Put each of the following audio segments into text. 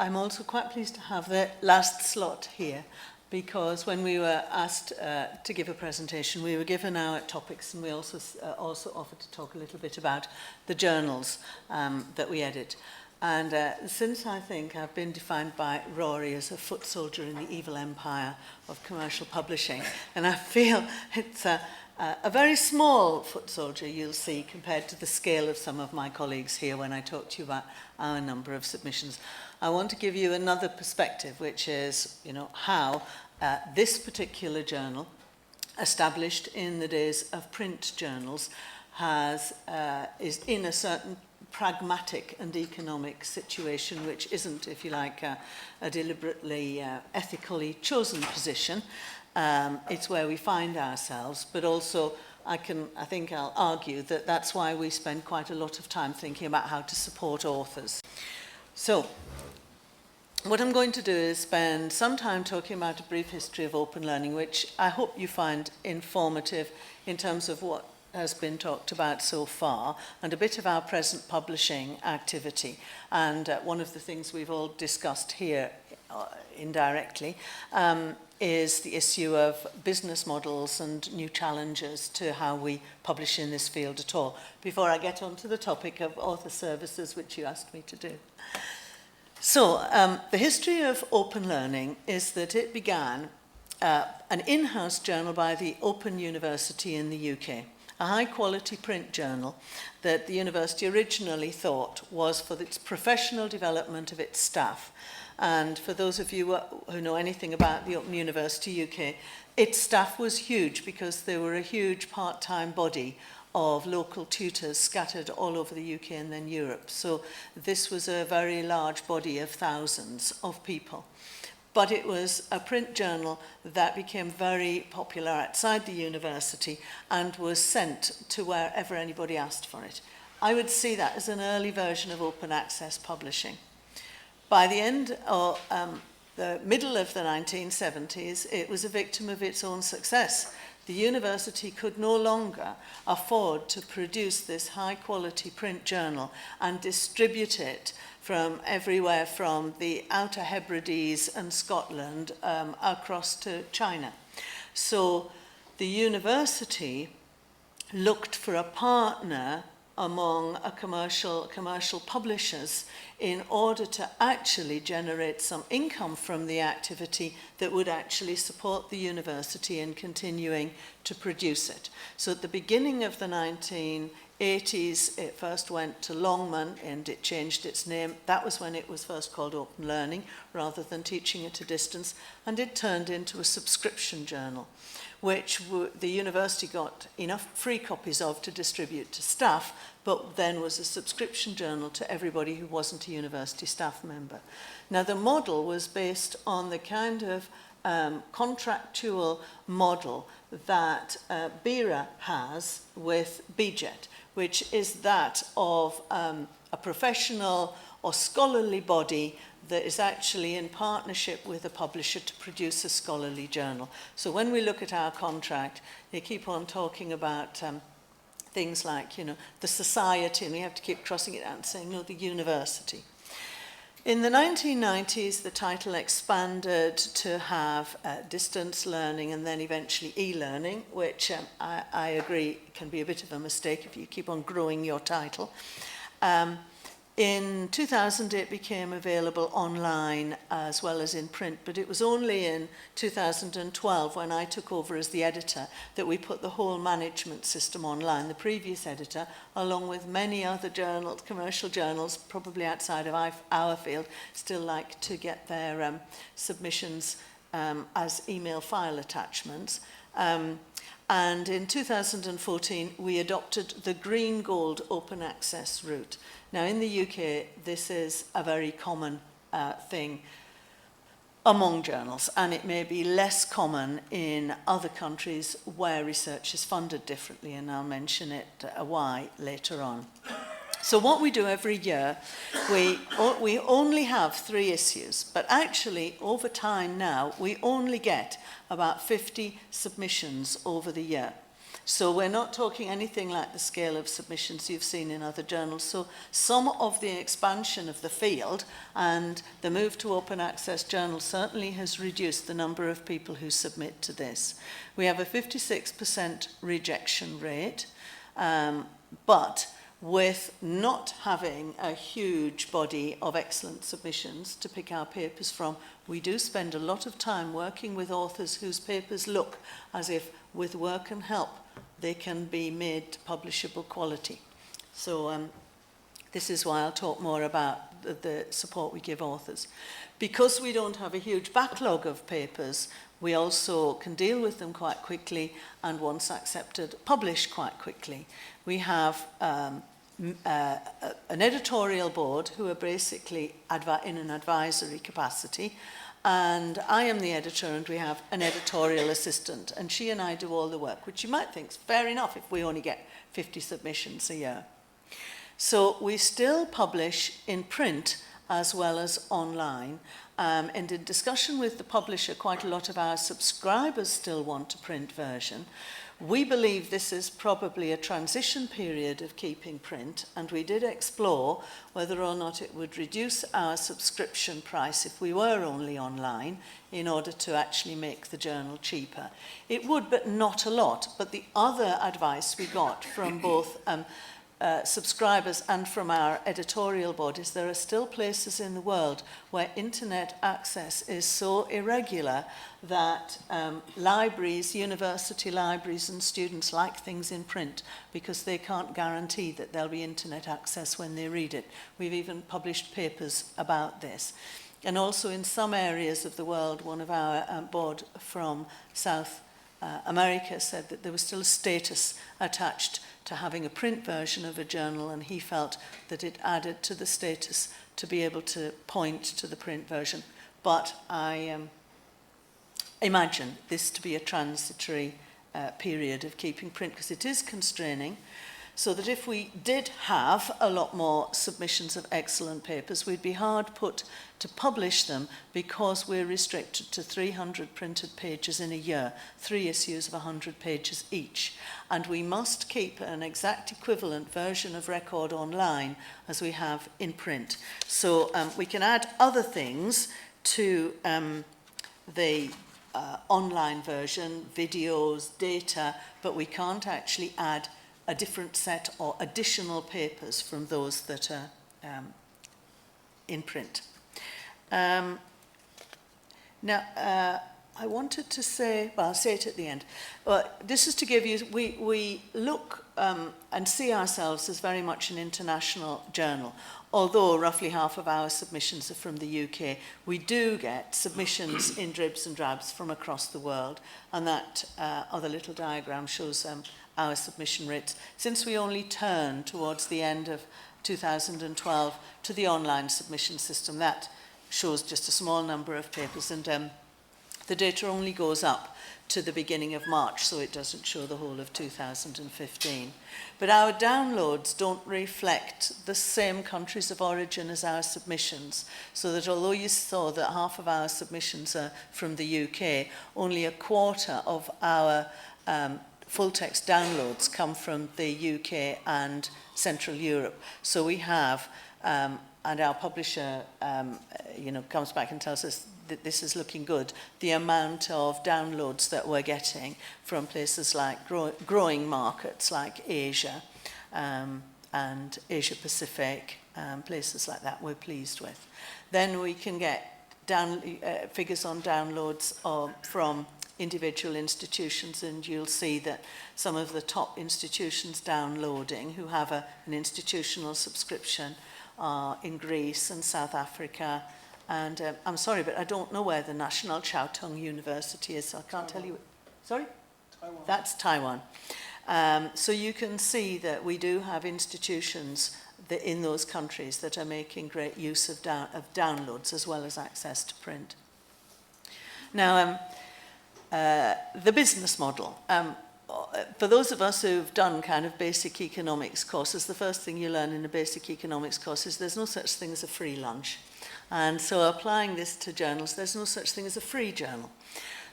I'm also quite pleased to have the last slot here, because when we were asked to give a presentation, we were given our topics, and we also offered to talk a little bit about the journals that we edit. And since I think I've been defined by Rory as a foot soldier in the evil empire of commercial publishing, and I feel it's a very small foot soldier, you'll see, compared to the scale of some of my colleagues here when I talk to you about our number of submissions. I want to give you another perspective, which is, how this particular journal, established in the days of print journals, is in a certain pragmatic and economic situation, which isn't, if you like, a deliberately ethically chosen position. It's where we find ourselves, but also I think I'll argue that that's why we spend quite a lot of time thinking about how to support authors. So, what I'm going to do is spend some time talking about a brief history of open learning, which I hope you find informative in terms of what has been talked about so far, and a bit of our present publishing activity. And one of the things we've all discussed here indirectly is the issue of business models and new challenges to how we publish in this field at all, before I get on to the topic of author services, which you asked me to do. So, the history of open learning is that it began an in-house journal by the Open University in the UK, a high-quality print journal that the university originally thought was for its professional development of its staff. And for those of you who know anything about the Open University UK, its staff was huge because there were a huge part-time body of local tutors scattered all over the UK and then Europe. So this was a very large body of thousands of people. But it was a print journal that became very popular outside the university and was sent to wherever anybody asked for it. I would see that as an early version of open access publishing. By the end of the middle of the 1970s, it was a victim of its own success. The university could no longer afford to produce this high-quality print journal and distribute it from everywhere from the Outer Hebrides and Scotland across to China. So the university looked for a partner among commercial publishers in order to actually generate some income from the activity that would actually support the university in continuing to produce it. So at the beginning of the 1980s, it first went to Longman and it changed its name. That was when it was first called Open Learning rather than teaching at a distance, and it turned into a subscription journal, which the university got enough free copies of to distribute to staff, but then was a subscription journal to everybody who wasn't a university staff member. Now, the model was based on the kind of contractual model that BERA has with BJet, which is that of a professional or scholarly body that is actually in partnership with a publisher to produce a scholarly journal. So when we look at our contract, they keep on talking about things like, the society, and we have to keep crossing it out and saying, no, the university. In the 1990s, the title expanded to have distance learning and then eventually e-learning, which I agree can be a bit of a mistake if you keep on growing your title. In 2000, it became available online as well as in print, but it was only in 2012, when I took over as the editor, that we put the whole management system online. The previous editor, along with many other journals, commercial journals, probably outside of our field, still like to get their submissions as email file attachments. And in 2014, we adopted the green gold open access route. Now, in the UK, this is a very common thing among journals, and it may be less common in other countries where research is funded differently, and I'll mention it why later on. So what we do every year, we only have 3 issues, but actually over time now, we only get about 50 submissions over the year. So we're not talking anything like the scale of submissions you've seen in other journals. So some of the expansion of the field and the move to open access journals certainly has reduced the number of people who submit to this. We have a 56% rejection rate, but with not having a huge body of excellent submissions to pick our papers from, we do spend a lot of time working with authors whose papers look as if, with work and help, they can be made to publishable quality. So this is why I'll talk more about the support we give authors. Because we don't have a huge backlog of papers, we also can deal with them quite quickly and, once accepted, publish quite quickly. We have an editorial board who are basically in an advisory capacity, and I am the editor and we have an editorial assistant, and she and I do all the work, which you might think is fair enough if we only get 50 submissions a year. So we still publish in print as well as online, and in discussion with the publisher, quite a lot of our subscribers still want a print version. We believe this is probably a transition period of keeping print, and we did explore whether or not it would reduce our subscription price if we were only online in order to actually make the journal cheaper. It would, but not a lot. But the other advice we got from both subscribers and from our editorial board is there are still places in the world where internet access is so irregular that libraries, university libraries and students like things in print because they can't guarantee that there'll be internet access when they read it. We've even published papers about this. And also in some areas of the world, one of our board from South America said that there was still a status attached to having a print version of a journal, and he felt that it added to the status to be able to point to the print version. But I imagine this to be a transitory period of keeping print, because it is constraining, so that if we did have a lot more submissions of excellent papers, we'd be hard put to publish them because we're restricted to 300 printed pages in a year, 3 issues of 100 pages each. And we must keep an exact equivalent version of record online as we have in print. So we can add other things to the online version, videos, data, but we can't actually add a different set or additional papers from those that are in print. Now, I wanted to say, well, I'll say it at the end. This is to give you, we look and see ourselves as very much an international journal. Although roughly half of our submissions are from the UK, we do get submissions in dribs and drabs from across the world, and that other little diagram shows our submission rates. Since we only turned towards the end of 2012 to the online submission system, that shows just a small number of papers, and the data only goes up to the beginning of March, so it doesn't show the whole of 2015. But our downloads don't reflect the same countries of origin as our submissions, so that although you saw that half of our submissions are from the UK, only a quarter of our full-text downloads come from the UK and Central Europe. So we have, and our publisher comes back and tells us that this is looking good, the amount of downloads that we're getting from places like growing markets like Asia and Asia Pacific, places like that we're pleased with. Then we can get figures on downloads from individual institutions, and you'll see that some of the top institutions downloading who have an institutional subscription are in Greece and South Africa, and I'm sorry, but I don't know where the National Chao Tung University is, so I can't tell you. Sorry? Taiwan. That's Taiwan. So you can see that we do have institutions in those countries that are making great use of downloads as well as access to print. Now, the business model. For those of us who've done kind of basic economics courses, the first thing you learn in a basic economics course is there's no such thing as a free lunch. And so applying this to journals, there's no such thing as a free journal.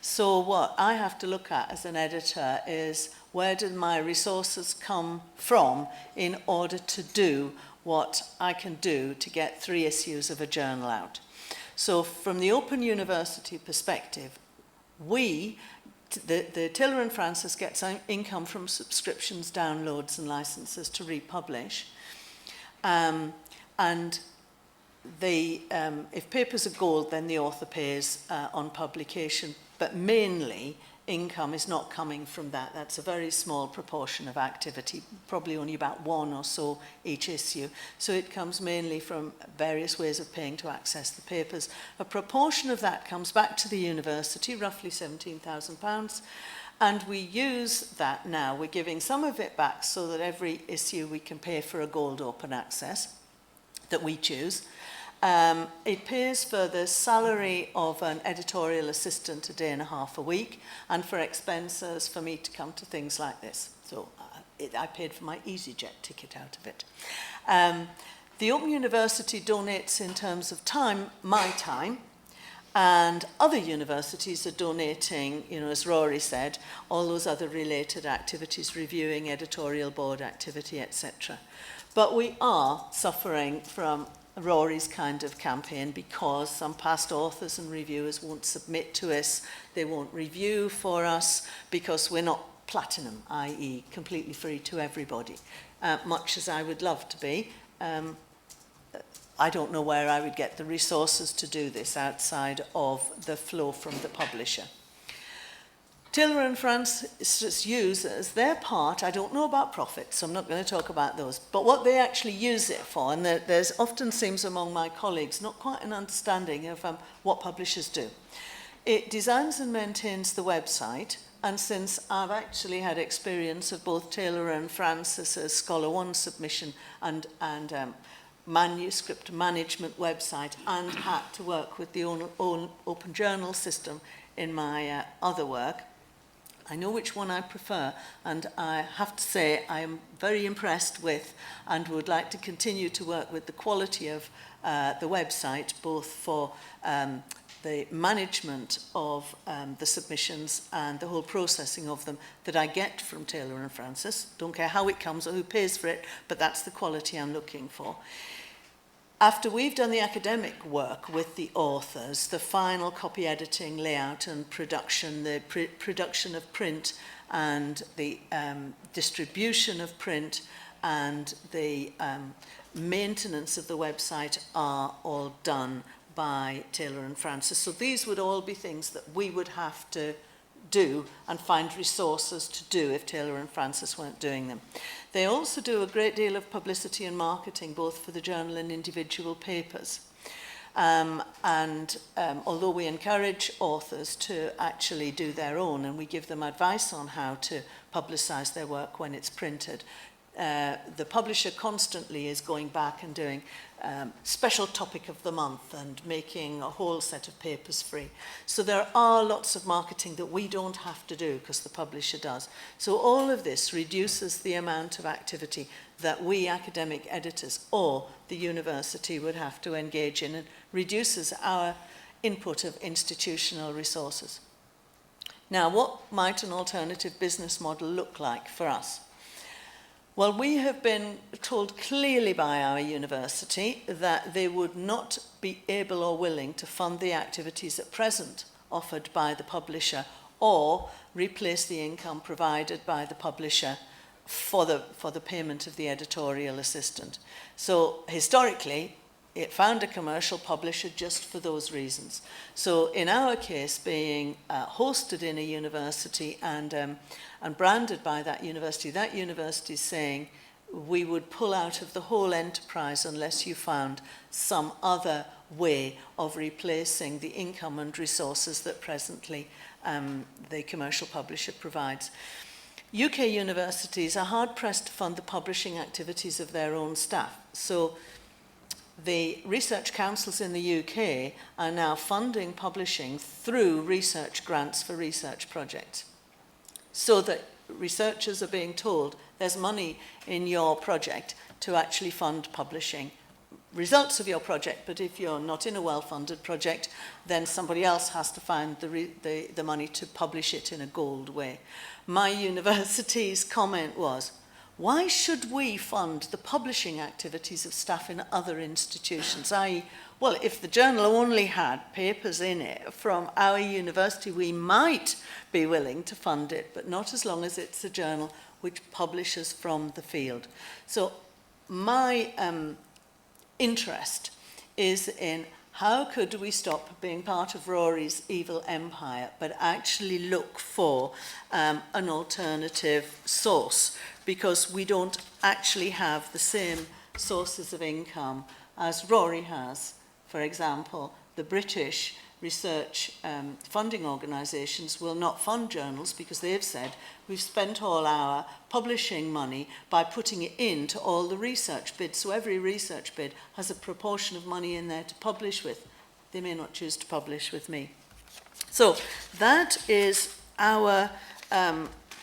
So what I have to look at as an editor is, where did my resources come from in order to do what I can do to get 3 issues of a journal out. So from the Open University perspective, the Taylor and Francis gets income from subscriptions, downloads and licenses to republish. And if papers are gold, then the author pays on publication, but mainly income is not coming from that. That's a very small proportion of activity, probably only about 1 or so each issue. So it comes mainly from various ways of paying to access the papers. A proportion of that comes back to the university, roughly £17,000, and we use that now. We're giving some of it back so that every issue we can pay for a gold open access that we choose. It pays for the salary of an editorial assistant a day and a half a week, and for expenses for me to come to things like this. So I paid for my EasyJet ticket out of it. The Open University donates in terms of time, my time, and other universities are donating, as Rory said, all those other related activities, reviewing, editorial board activity, etc. But we are suffering from Rory's kind of campaign, because some past authors and reviewers won't submit to us, they won't review for us, because we're not platinum, i.e. completely free to everybody, much as I would love to be. I don't know where I would get the resources to do this outside of the flow from the publisher. Taylor and Francis use as their part, I don't know about profits, so I'm not going to talk about those, but what they actually use it for, and there's often seems among my colleagues not quite an understanding of what publishers do. It designs and maintains the website, and since I've actually had experience of both Taylor and Francis's Scholar One submission and manuscript management website, and had to work with the own open journal system in my other work, I know which one I prefer, and I have to say I am very impressed with and would like to continue to work with the quality of the website, both for the management of the submissions and the whole processing of them that I get from Taylor and Francis. Don't care how it comes or who pays for it, but that's the quality I'm looking for. After we've done the academic work with the authors, the final copy editing, layout and production, the production of print and the distribution of print and the maintenance of the website are all done by Taylor and Francis. So these would all be things that we would have to do and find resources to do if Taylor and Francis weren't doing them. They also do a great deal of publicity and marketing, both for the journal and individual papers. Although we encourage authors to actually do their own, and we give them advice on how to publicize their work when it's printed, the publisher constantly is going back and doing special topic of the month and making a whole set of papers free. So there are lots of marketing that we don't have to do because the publisher does. So all of this reduces the amount of activity that we academic editors or the university would have to engage in, and reduces our input of institutional resources. Now, what might an alternative business model look like for us? Well, we have been told clearly by our university that they would not be able or willing to fund the activities at present offered by the publisher or replace the income provided by the publisher for the payment of the editorial assistant. So historically, it found a commercial publisher just for those reasons. So in our case, being hosted in a university and branded by that university is saying we would pull out of the whole enterprise unless you found some other way of replacing the income and resources that presently the commercial publisher provides. UK universities are hard-pressed to fund the publishing activities of their own staff. So the research councils in the UK are now funding publishing through research grants for research projects, so that researchers are being told there's money in your project to actually fund publishing results of your project, but if you're not in a well-funded project, then somebody else has to find the money to publish it in a gold way. My university's comment was, why should we fund the publishing activities of staff in other institutions? I.e., well, if the journal only had papers in it from our university, we might be willing to fund it, but not as long as it's a journal which publishes from the field. So my interest is in how could we stop being part of Rory's evil empire, but actually look for an alternative source, because we don't actually have the same sources of income as Rory has. For example, the British research funding organisations will not fund journals because they've said we've spent all our publishing money by putting it into all the research bids. So every research bid has a proportion of money in there to publish with. They may not choose to publish with me. So that is our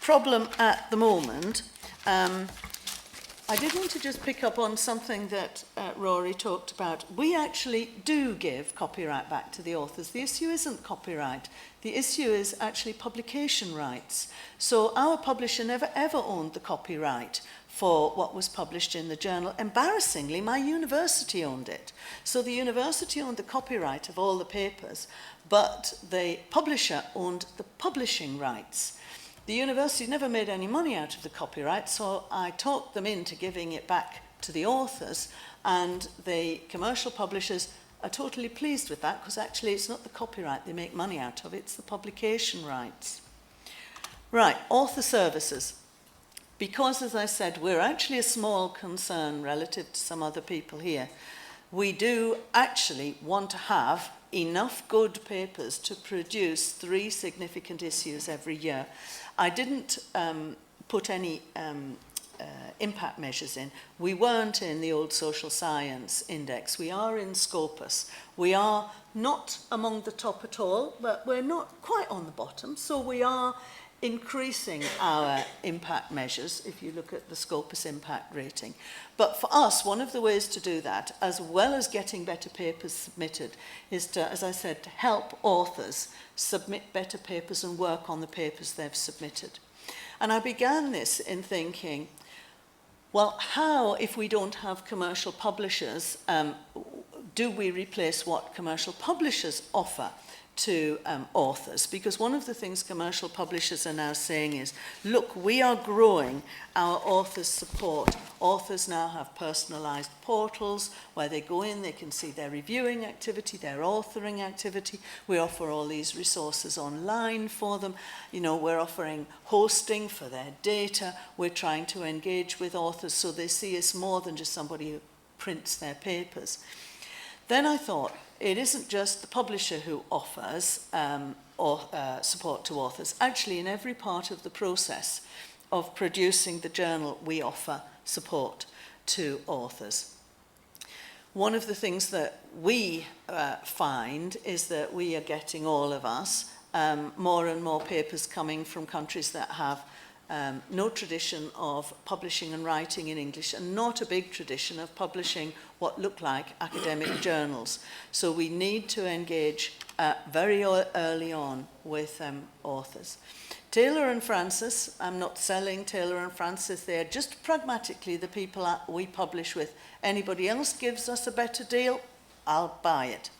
problem at the moment. I did want to just pick up on something that Rory talked about. We actually do give copyright back to the authors. The issue isn't copyright. The issue is actually publication rights. So our publisher never ever owned the copyright for what was published in the journal. Embarrassingly, my university owned it. So the university owned the copyright of all the papers, but the publisher owned the publishing rights. The university never made any money out of the copyright, so I talked them into giving it back to the authors, and the commercial publishers are totally pleased with that, because actually it's not the copyright they make money out of, it's the publication rights. Right, author services. Because, as I said, we're actually a small concern relative to some other people here, we do actually want to have enough good papers to produce 3 significant issues every year. I didn't put any impact measures in. We weren't in the old social science index. We are in Scopus. We are not among the top at all, but we're not quite on the bottom. So we are increasing our impact measures if you look at the Scopus impact rating. But for us, one of the ways to do that, as well as getting better papers submitted, is to, as I said, to help authors submit better papers and work on the papers they've submitted. And I began this in thinking, well, how, if we don't have commercial publishers, do we replace what commercial publishers offer to authors? Because one of the things commercial publishers are now saying is, look, we are growing our authors' support. Authors now have personalized portals where they go in, they can see their reviewing activity, their authoring activity. We offer all these resources online for them. You know, we're offering hosting for their data. We're trying to engage with authors so they see us more than just somebody who prints their papers. Then I thought, it isn't just the publisher who offers support to authors. Actually, in every part of the process of producing the journal, we offer support to authors. One of the things that we find is that we are getting, all of us, more and more papers coming from countries that have no tradition of publishing and writing in English, and not a big tradition of publishing what look like academic journals. So we need to engage very early on with authors. Taylor and Francis, I'm not selling Taylor and Francis, they're just pragmatically the people we publish with. Anybody else gives us a better deal, I'll buy it.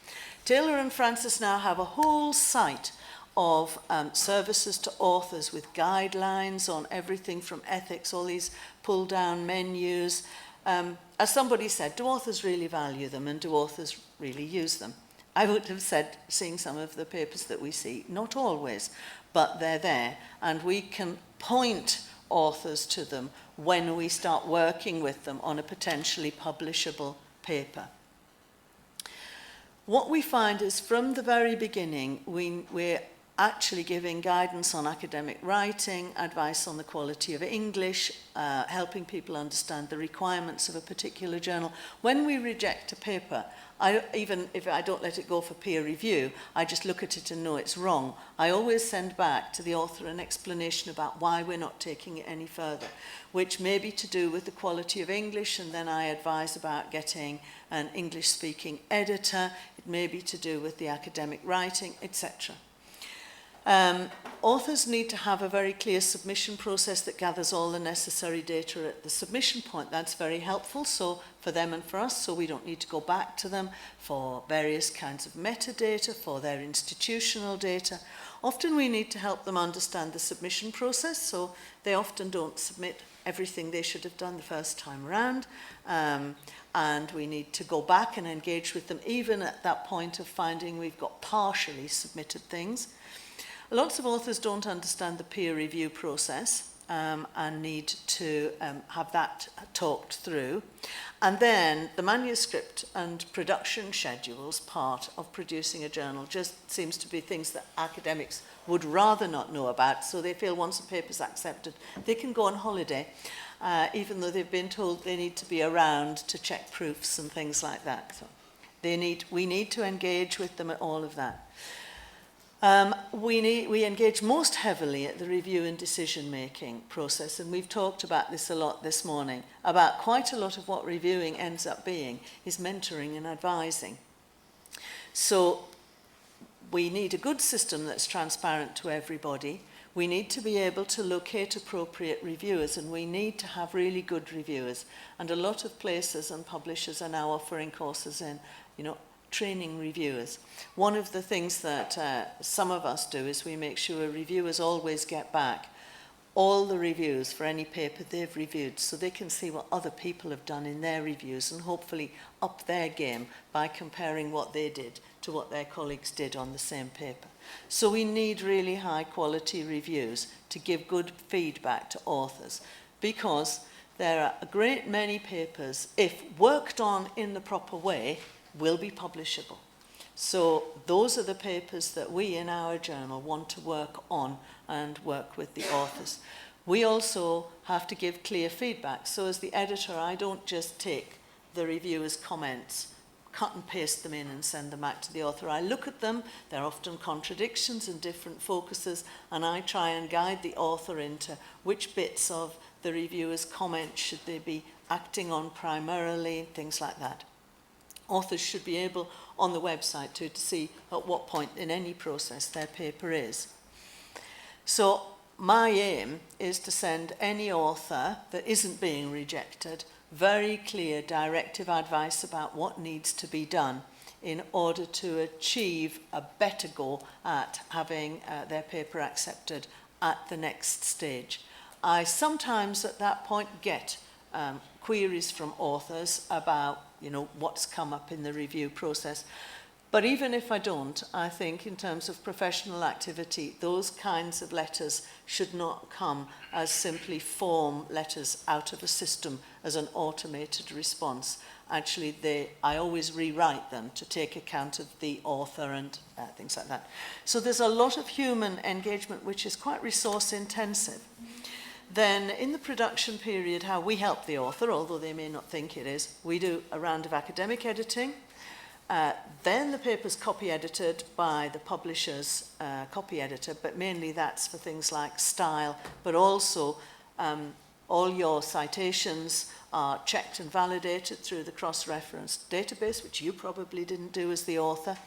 Taylor and Francis now have a whole site of services to authors with guidelines on everything from ethics, all these pull-down menus. As somebody said, do authors really value them, and do authors really use them? I would have said, seeing some of the papers that we see, not always, but they're there, and we can point authors to them when we start working with them on a potentially publishable paper. What we find is, from the very beginning, we're actually giving guidance on academic writing, advice on the quality of English, helping people understand the requirements of a particular journal. When we reject a paper, even if I don't let it go for peer review, I just look at it and know it's wrong. I always send back to the author an explanation about why we're not taking it any further, which may be to do with the quality of English, and then I advise about getting an English-speaking editor. It may be to do with the academic writing, etc. Authors need to have a very clear submission process that gathers all the necessary data at the submission point. That's very helpful, so for them and for us, so we don't need to go back to them for various kinds of metadata, for their institutional data. Often we need to help them understand the submission process, so they often don't submit everything they should have done the first time around, and we need to go back and engage with them even at that point of finding we've got partially submitted things. Lots of authors don't understand the peer review process and need to have that talked through. And then the manuscript and production schedules part of producing a journal just seems to be things that academics would rather not know about, so they feel once a paper's accepted, they can go on holiday, even though they've been told they need to be around to check proofs and things like that. So we need to engage with them at all of that. We engage most heavily at the review and decision-making process, and we've talked about this a lot this morning, about quite a lot of what reviewing ends up being is mentoring and advising. So we need a good system that's transparent to everybody. We need to be able to locate appropriate reviewers, and we need to have really good reviewers. And a lot of places and publishers are now offering courses in, training reviewers. One of the things that some of us do is we make sure reviewers always get back all the reviews for any paper they've reviewed, so they can see what other people have done in their reviews and hopefully up their game by comparing what they did to what their colleagues did on the same paper. So we need really high quality reviews to give good feedback to authors, because there are a great many papers, if worked on in the proper way, will be publishable. So those are the papers that we in our journal want to work on and work with the authors. We also have to give clear feedback. So as the editor, I don't just take the reviewer's comments, cut and paste them in and send them back to the author. I look at them, there are often contradictions and different focuses, and I try and guide the author into which bits of the reviewer's comment should they be acting on primarily, things like that. Authors should be able, on the website to see at what point in any process their paper is. So my aim is to send any author that isn't being rejected very clear directive advice about what needs to be done in order to achieve a better go at having their paper accepted at the next stage. I sometimes at that point get queries from authors about what's come up in the review process. But even if I don't, I think in terms of professional activity, those kinds of letters should not come as simply form letters out of a system as an automated response. Actually, I always rewrite them to take account of the author and things like that. So there's a lot of human engagement which is quite resource intensive. Then in the production period, how we help the author, although they may not think it is, we do a round of academic editing. Then the paper's copy edited by the publisher's copy editor, but mainly that's for things like style, but also all your citations are checked and validated through the cross-reference database, which you probably didn't do as the author.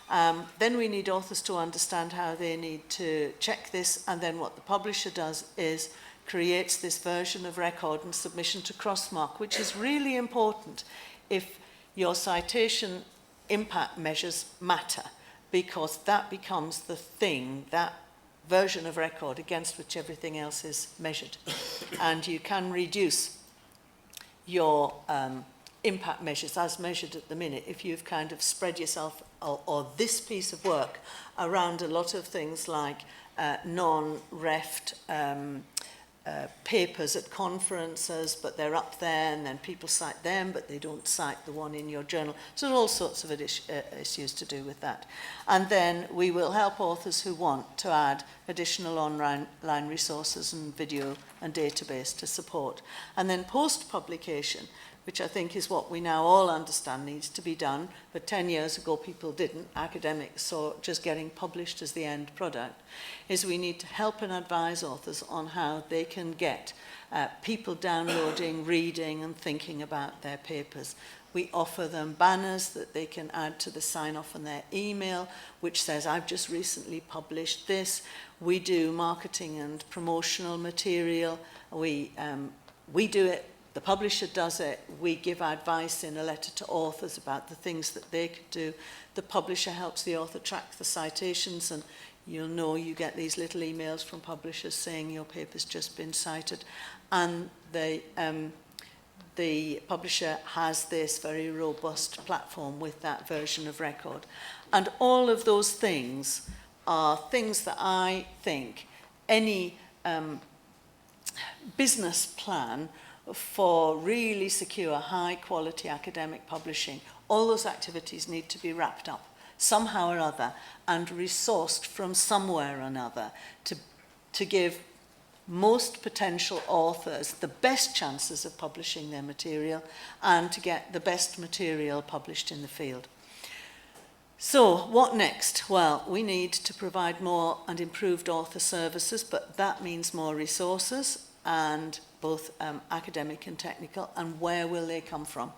Then we need authors to understand how they need to check this, and then what the publisher does is creates this version of record and submission to Crossmark, which is really important if your citation impact measures matter, because that becomes the thing, that version of record against which everything else is measured. And you can reduce your impact measures as measured at the minute if you've kind of spread yourself or this piece of work around a lot of things like non-reft papers at conferences, but they're up there, and then people cite them, but they don't cite the one in your journal. So all sorts of issues to do with that. And then we will help authors who want to add additional online resources and video and database to support. And then post-publication, which I think is what we now all understand needs to be done, but 10 years ago people didn't, academics saw just getting published as the end product, is we need to help and advise authors on how they can get people downloading, reading and thinking about their papers. We offer them banners that they can add to the sign-off on their email, which says, I've just recently published this. We do marketing and promotional material. We do it. The publisher does it. We give advice in a letter to authors about the things that they could do. The publisher helps the author track the citations, and you'll know you get these little emails from publishers saying your paper's just been cited. And the publisher has this very robust platform with that version of record. And all of those things are things that I think any business plan for really secure, high-quality academic publishing, all those activities need to be wrapped up somehow or other and resourced from somewhere or another to give most potential authors the best chances of publishing their material and to get the best material published in the field. So, what next? Well, we need to provide more and improved author services, but that means more resources, and both academic and technical, and where will they come from?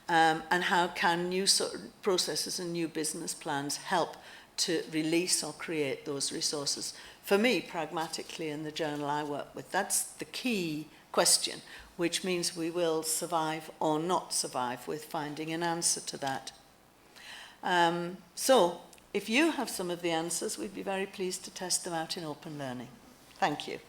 And how can new sort of processes and new business plans help to release or create those resources? For me, pragmatically, in the journal I work with, that's the key question, which means we will survive or not survive with finding an answer to that. So, if you have some of the answers, we'd be very pleased to test them out in open learning. Thank you.